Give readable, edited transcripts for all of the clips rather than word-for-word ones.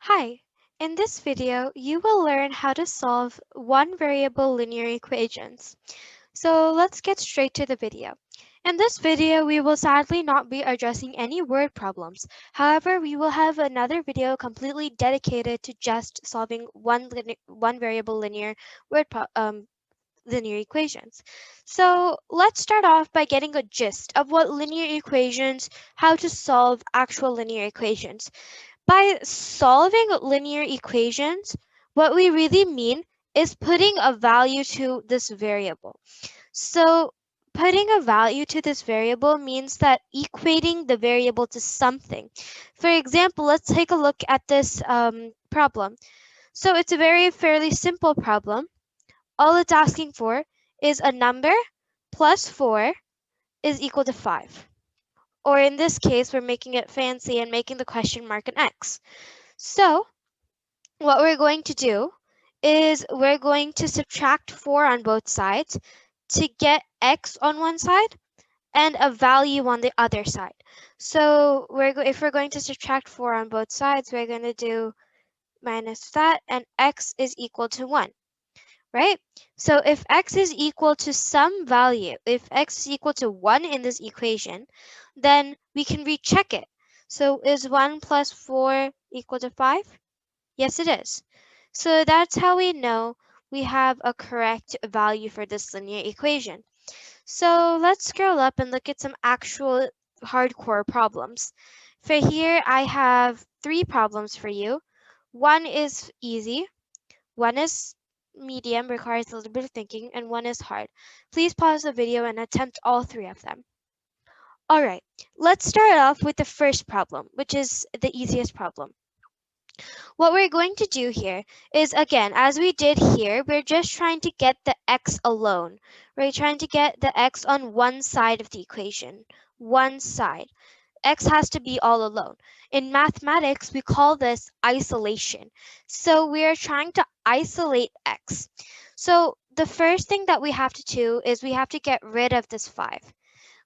Hi, in this video, you will learn how to solve one variable linear equations. So let's get straight to the video. In this video, we will sadly not be addressing any word problems. However, we will have another video completely dedicated to just solving one variable linear equations. So let's start off by getting a gist of what linear equations, how to solve actual linear equations. By solving linear equations, what we really mean is putting a value to this variable. So putting a value to this variable means that equating the variable to something. For example, let's take a look at this problem. So it's a very fairly simple problem. All it's asking for is a number plus 4 is equal to 5. Or in this case, we're making it fancy and making the question mark an X. So what we're going to do is we're going to subtract 4 on both sides to get x on one side and a value on the other side. So if we're going to subtract 4 on both sides, we're going to do minus that, and x is equal to 1, right? So if x is equal to some value, if x is equal to 1 in this equation, then we can recheck it. So is 1 plus 4 equal to 5? Yes, it is. So that's how we know we have a correct value for this linear equation. So let's scroll up and look at some actual hardcore problems. For here, I have 3 problems for you. One is easy, one is medium, requires a little bit of thinking, and one is hard. Please pause the video and attempt all 3 of them. All right, let's start off with the first problem, which is the easiest problem. What we're going to do here is, again, as we did here, we're just trying to get the x alone. We're trying to get the x on one side of the equation. One side. X has to be all alone. In mathematics, we call this isolation. So we are trying to isolate x. So the first thing that we have to do is we have to get rid of this 5.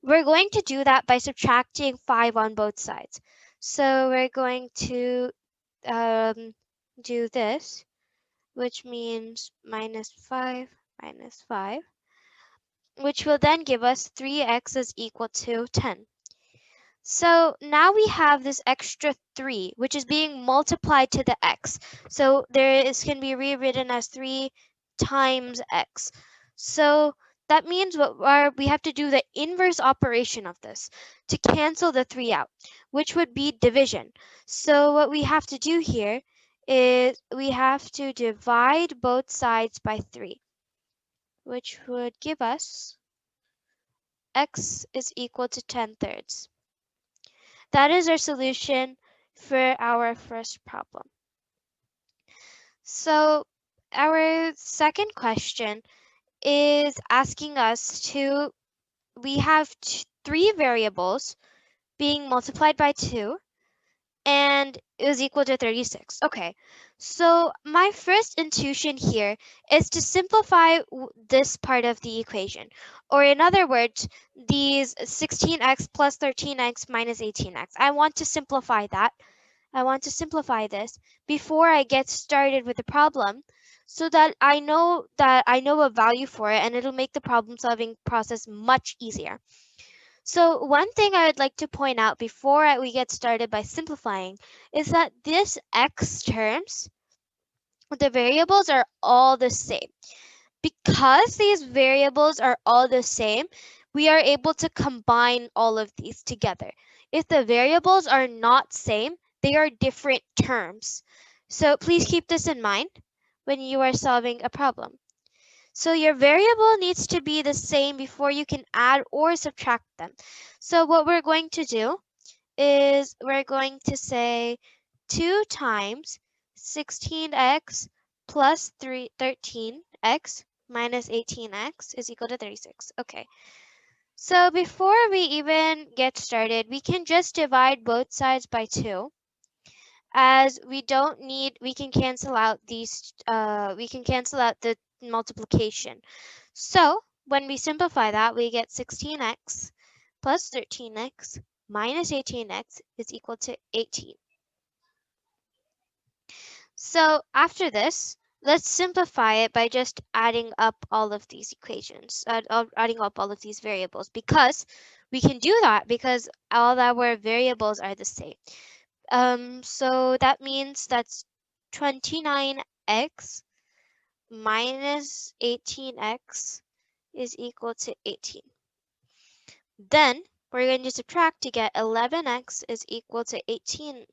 We're going to do that by subtracting 5 on both sides. So we're going to um, do this, which means minus 5, which will then give us 3x is equal to 10. So now we have this extra 3, which is being multiplied to the x. So can be rewritten as 3 times x. So that means we have to do the inverse operation of this to cancel the 3 out, which would be division. So what we have to do here is we have to divide both sides by 3, which would give us x is equal to 10 thirds. That is our solution for our first problem. So our second question is asking us we have 3 variables being multiplied by 2 and is equal to 36. Okay, so my first intuition here is to simplify this part of the equation. Or in other words, these 16x plus 13x minus 18x. I want to simplify that. I want to simplify this before I get started with the problem so that I know a value for it, and it'll make the problem solving process much easier. So one thing I would like to point out before we get started by simplifying is that this x terms, the variables are all the same. Because these variables are all the same, we are able to combine all of these together. If the variables are not same, they are different terms. So please keep this in mind when you are solving a problem. So your variable needs to be the same before you can add or subtract them. So what we're going to do is we're going to say 2 times 16x plus 13x minus 18x is equal to 36. Okay. So before we even get started, we can just divide both sides by 2, as we can cancel out the multiplication. So when we simplify that, we get 16x plus 13x minus 18x is equal to 18. So after this, let's simplify it by just adding up all of these equations, adding up all of these variables, because we can do that because all our variables are the same. So that means that's 29x minus 18x is equal to 18. Then we're going to subtract to get 11x is equal to 18,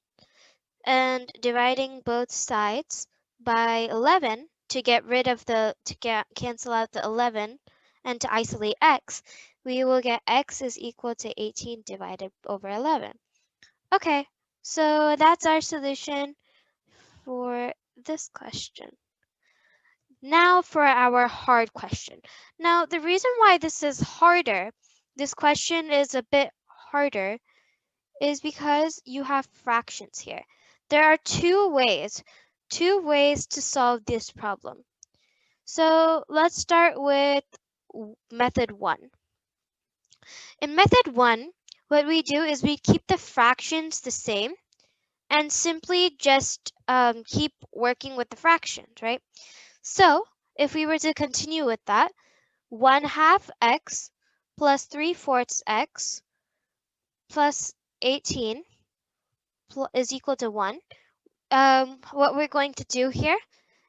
and dividing both sides by 11 to get rid of cancel out the 11 and to isolate x, we will get x is equal to 18 divided over 11. Okay, so that's our solution for this question. Now for our hard question. Now, the reason why this question is a bit harder, is because you have fractions here. There are two ways to solve this problem. So let's start with method one. In method one, what we do is we keep the fractions the same and simply just keep working with the fractions, right? So if we were to continue with that, 1/2 x plus 3/4 x plus 18 is equal to 1. What we're going to do here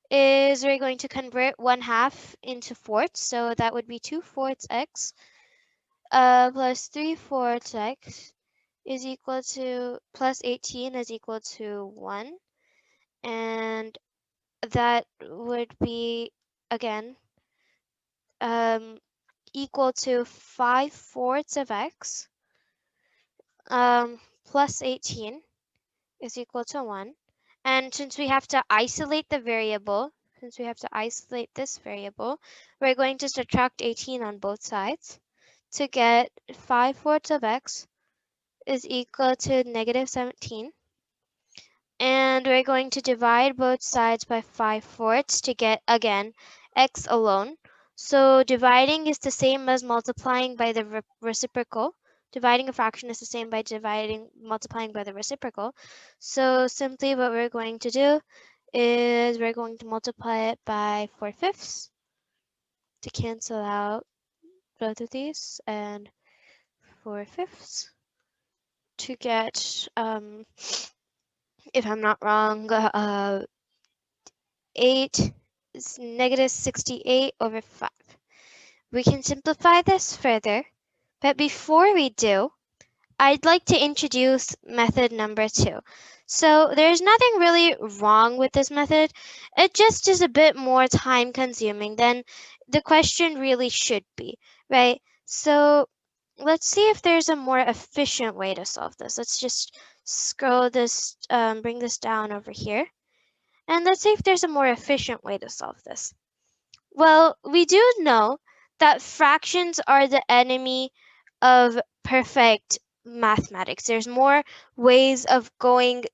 is we're going to convert 1/2 into fourths. So that would be 2/4 x plus 3/4 x is equal to plus 18 is equal to 1. And that would be, again, equal to 5/4 of x plus 18 is equal to 1. And since we have to isolate this variable, we're going to subtract 18 on both sides to get 5/4 of x is equal to negative 17. And we're going to divide both sides by 5/4 to get, again, x alone. So dividing is the same as multiplying by the reciprocal. Dividing a fraction is the same by multiplying by the reciprocal. So simply what we're going to do is we're going to multiply it by 4/5 to cancel out both of these, and 4/5 to get, if I'm not wrong, 8 is negative 68 over 5. We can simplify this further, but before we do, I'd like to introduce method number 2. So there's nothing really wrong with this method. It just is a bit more time consuming than the question really should be, right? So let's see if there's a more efficient way to solve this. Let's just bring this down over here. And let's see if there's a more efficient way to solve this. Well, we do know that fractions are the enemy of perfect mathematics. There's more ways of going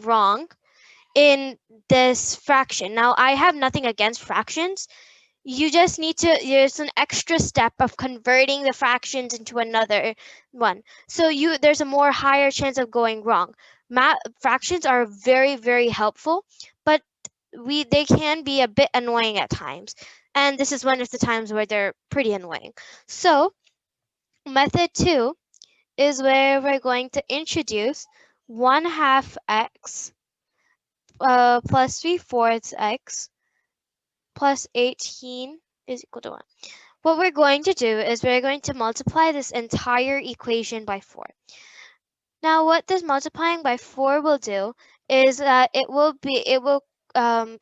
wrong in this fraction. Now, I have nothing against fractions. You just need to, there's an extra step of converting the fractions into another one. So there's a more higher chance of going wrong. Fractions are very, very helpful, but they can be a bit annoying at times. And this is one of the times where they're pretty annoying. So method 2 is where we're going to introduce 1/2 x plus 3/4 x plus 18 is equal to 1. What we're going to do is we're going to multiply this entire equation by 4. Now, what this multiplying by 4 will do is that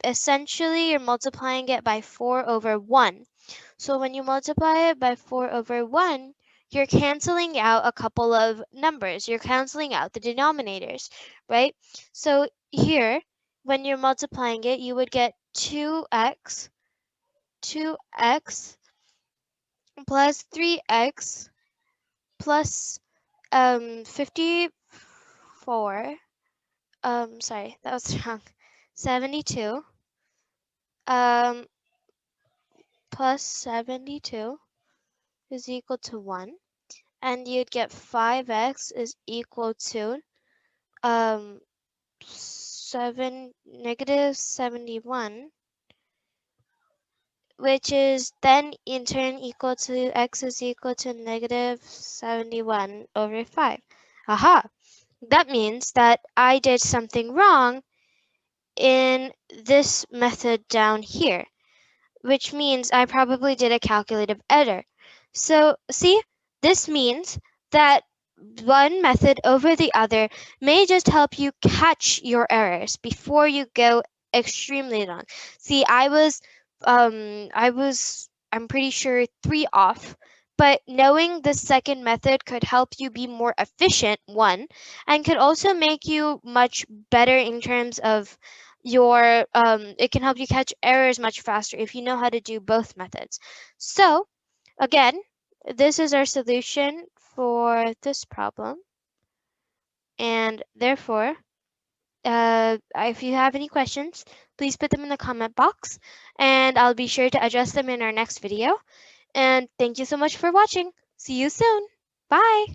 essentially you're multiplying it by 4 over 1. So when you multiply it by 4 over 1, you're canceling out a couple of numbers. You're canceling out the denominators, right? So here, when you're multiplying it, you would get 2x plus 3x plus 54. Sorry, that was wrong. 72 um plus 72 is equal to 1, and you'd get 5x is equal to negative 71, which is then in turn equal to x is equal to negative 71 over 5. Aha! That means that I did something wrong in this method down here, which means I probably did a calculative error. So see, this means that one method over the other may just help you catch your errors before you go extremely wrong. See, I'm pretty sure 3 off, but knowing the second method could help you be more efficient, one, and could also make you much better in terms of it can help you catch errors much faster if you know how to do both methods. So again, this is our solution for this problem, and therefore if you have any questions, please put them in the comment box and I'll be sure to address them in our next video. And thank you so much for watching. See you soon. Bye.